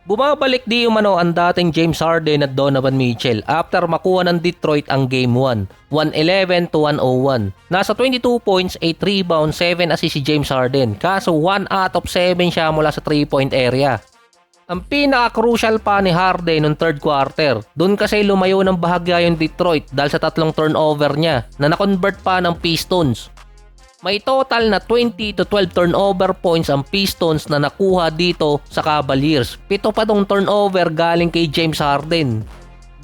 Bumabalik di umano ang dating James Harden at Donovan Mitchell after makuha ng Detroit ang Game 1, 111-101. Nasa 22 points, 8 rebounds, 7 assists si James Harden, kaso 1 out of 7 siya mula sa 3-point area. Ang pinaka-crucial pa ni Harden noong third quarter, doon kasi lumayo ng bahagya yung Detroit dahil sa tatlong turnover niya na na-convert pa ng Pistons. May total na 20 to 12 turnover points ang Pistons na nakuha dito sa Cavaliers. 7 pa tong turnover galing kay James Harden.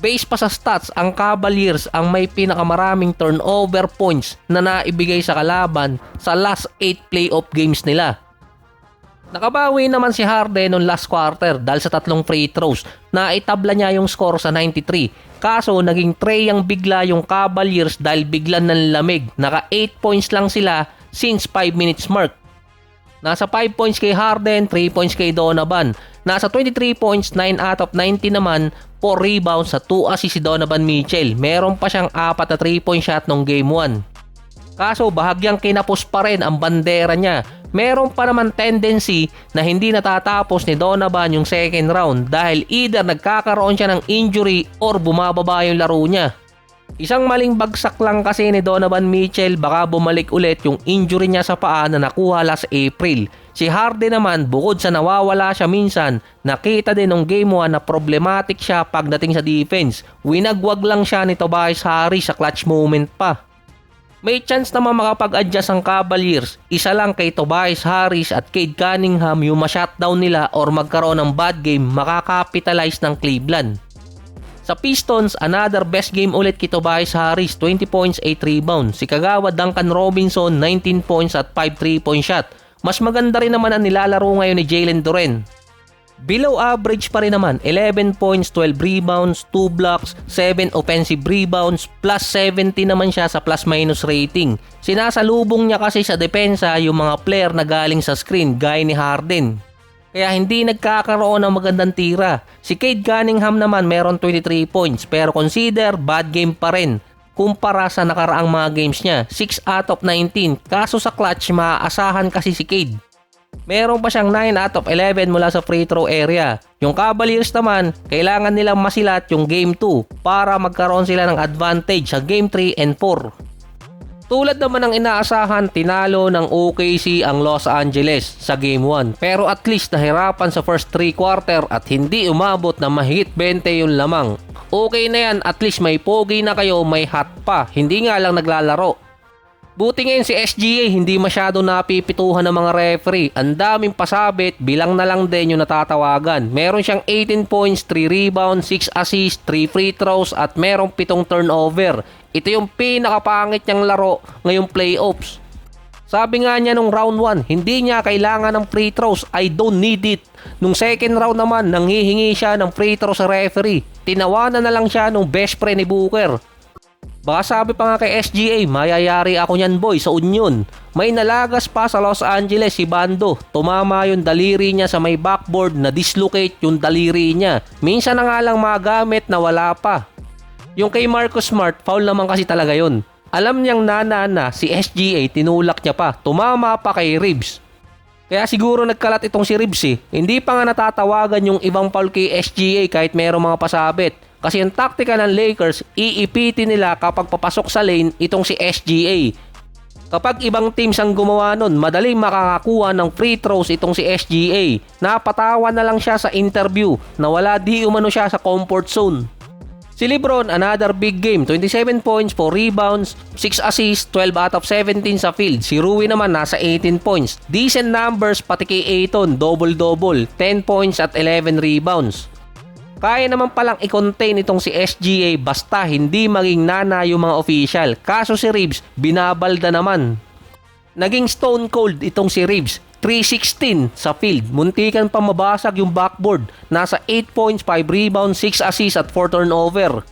Base pa sa stats, ang Cavaliers ang may pinakamaraming turnover points na naibigay sa kalaban sa last 8 playoff games nila. Nakabawi naman si Harden noong last quarter dahil sa tatlong free throws na itabla niya yung score sa 93. Kaso naging treyang bigla yung Cavaliers dahil biglan ng lamig. Naka 8 points lang sila since 5 minutes mark. Nasa 5 points kay Harden, 3 points kay Donovan. Nasa 23 points, 9 out of 90 naman, 4 rebounds sa 2 assists si Donovan Mitchell. Meron pa siyang 4 na 3-point shot nung game 1. Kaso bahagyang kinapos pa rin ang bandera niya. Meron pa naman tendency na hindi natatapos ni Donovan yung second round dahil either nagkakaroon siya ng injury or bumababa yung laro niya. Isang maling bagsak lang kasi ni Donovan Mitchell, baka bumalik ulit yung injury niya sa paa na nakuha last April. Si Harden naman, bukod sa nawawala siya minsan, nakita din ng game 1 na problematic siya pagdating sa defense. Winagwag lang siya ni Tobias Harris sa clutch moment pa. May chance naman makapag-adjust ang Cavaliers. Isa lang kay Tobias Harris at Cade Cunningham yung ma-shutdown nila or magkaroon ng bad game, makakapitalize ng Cleveland. Sa Pistons, another best game ulit kay Tobias Harris, 20 points, 8 rebounds. Si kagawad Duncan Robinson, 19 points at 5 3-point shot. Mas maganda rin naman ang nilalaro ngayon ni Jalen Duren. Below average pa rin naman, 11 points, 12 rebounds, 2 blocks, 7 offensive rebounds, plus 70 naman siya sa plus-minus rating. Sinasalubong niya kasi sa depensa yung mga player na galing sa screen gaya ni Harden. Kaya hindi nagkakaroon ng magandang tira. Si Cade Cunningham naman meron 23 points pero consider bad game pa rin kumpara sa nakaraang mga games niya, 6 out of 19. Kaso sa clutch, maaasahan kasi si Cade. Meron pa siyang 9 out of 11 mula sa free throw area. Yung Cavaliers naman, kailangan nilang masilat yung game 2 para magkaroon sila ng advantage sa game 3 and 4. Tulad naman ng inaasahan, tinalo ng OKC ang Los Angeles sa game 1. Pero at least nahirapan sa first 3 quarter at hindi umabot na mahigit 20 yung lamang. Okay na yan, at least may pogi na kayo, may hot pa. Hindi nga lang naglalaro. Buti ngayon si SGA hindi masyado napipituhan ng mga referee. Ang daming pasabit, bilang na lang din yung natatawagan. Meron siyang 18 points, 3 rebounds, 6 assists, 3 free throws at merong 7 turnover. Ito yung pinakapangit niyang laro ngayong playoffs. Sabi nga niya nung round 1, hindi niya kailangan ng free throws. I don't need it. Nung second round naman, nanghihingi siya ng free throws sa referee. Tinawanan na lang siya nung best friend ni Booker. Baka sabi pa nga kay SGA, mayayari ako niyan boy sa Union. May nalagas pa sa Los Angeles si Bando. Tumama yung daliri niya sa may backboard na dislocate yung daliri niya. Minsan na nga lang magamit na wala pa. Yung kay Marcus Smart, foul naman kasi talaga yun. Alam niyang na si SGA, tinulak niya pa. Tumama pa kay Reeves. Kaya siguro nagkalat itong si Reeves eh. Hindi pa nga natatawagan yung ibang foul kay SGA kahit mayroong mga pasabit. Kasi yung taktika ng Lakers, iipitin nila kapag papasok sa lane itong si SGA. Kapag ibang teams ang gumawa nun, madaling makakakuha ng free throws itong si SGA. Napatawa na lang siya sa interview na wala di umano siya sa comfort zone. Si LeBron, another big game, 27 points, 4 rebounds, 6 assists, 12 out of 17 sa field. Si Rui naman nasa 18 points. Decent numbers pati kay Ayton, double-double, 10 points at 11 rebounds. Kaya naman palang i-contain itong si SGA basta hindi maging nana yung mga official. Kaso si Reeves, binabalda naman. Naging stone cold itong si Reeves. 316 sa field. Muntikan pa mabasag yung backboard. Nasa 8 points, 5 rebounds, 6 assists at 4 turnover.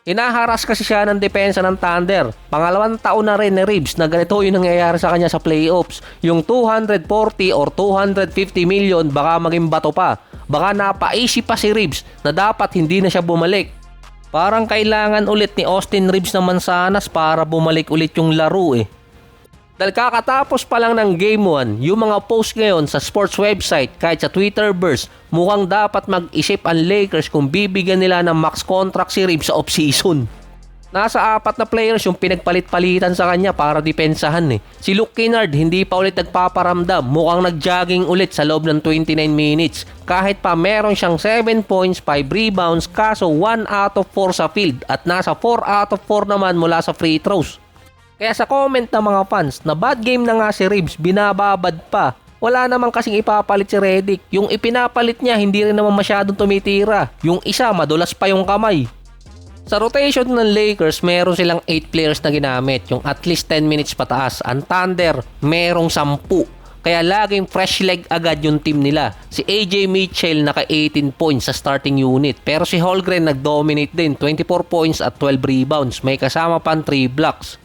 Hinaharas kasi siya ng depensa ng Thunder. Pangalawang taon na rin ni Reeves na ganito yung nangyayari sa kanya sa playoffs. Yung 240 or 250 million baka maging bato pa. Baka napaisip pa si Reeves na dapat hindi na siya bumalik. Parang kailangan ulit ni Austin Reeves na Manzanas para bumalik ulit yung laro eh. Dahil kakatapos pa lang ng Game 1, yung mga post ngayon sa sports website kahit sa Twitterverse, mukhang dapat mag-isip ang Lakers kung bibigyan nila ng max contract si Reeves sa off-season. Nasa 4 na players yung pinagpalit-palitan sa kanya para depensahan eh. Si Luke Kennard hindi pa ulit nagpaparamdam, mukhang nag-jogging ulit sa loob ng 29 minutes. Kahit pa meron siyang 7 points, 5 rebounds, kaso 1 out of 4 sa field at nasa 4 out of 4 naman mula sa free throws. Kaya sa comment ng mga fans na bad game na nga si Reeves, binababad pa. Wala naman kasing ipapalit si Redick. Yung ipinapalit niya hindi rin naman masyadong tumitira. Yung isa madulas pa yung kamay. Sa rotation ng Lakers, meron silang 8 players na ginamit. Yung at least 10 minutes pataas. Ang Thunder, merong 10. Kaya laging fresh leg agad yung team nila. Si AJ Mitchell naka 18 points sa starting unit. Pero si Holmgren nag-dominate din. 24 points at 12 rebounds. May kasama pang 3 blocks.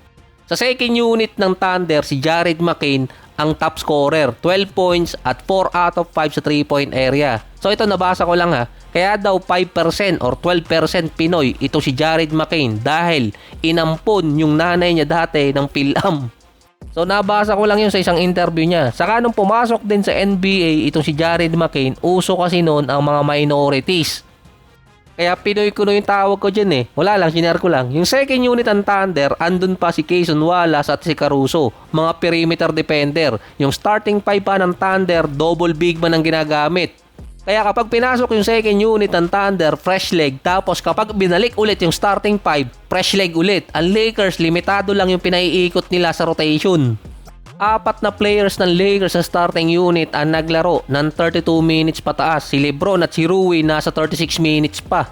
Sa second unit ng Thunder, si Jared McCain ang top scorer, 12 points at 4 out of 5 sa 3-point area. So ito nabasa ko lang ha, kaya daw 5% or 12% Pinoy ito si Jared McCain dahil inampon yung nanay niya dati ng PhilAm. So nabasa ko lang yun sa isang interview niya. Saka nung pumasok din sa NBA itong si Jared McCain, uso kasi noon ang mga minorities. Kaya Pinoy ko na yung tawag ko dyan eh. Wala lang, sinare ko lang. Yung second unit ng Thunder, andun pa si Cason Wallace at si Caruso. Mga perimeter defender. Yung starting 5 pa ng Thunder, double big man ang ginagamit. Kaya kapag pinasok yung second unit ng Thunder, fresh leg. Tapos kapag binalik ulit yung starting 5, fresh leg ulit. Ang Lakers, limitado lang yung pinaiikot nila sa rotation. 4 na players ng Lakers sa starting unit ang naglaro ng 32 minutes pataas. Si LeBron at si Rui nasa 36 minutes pa.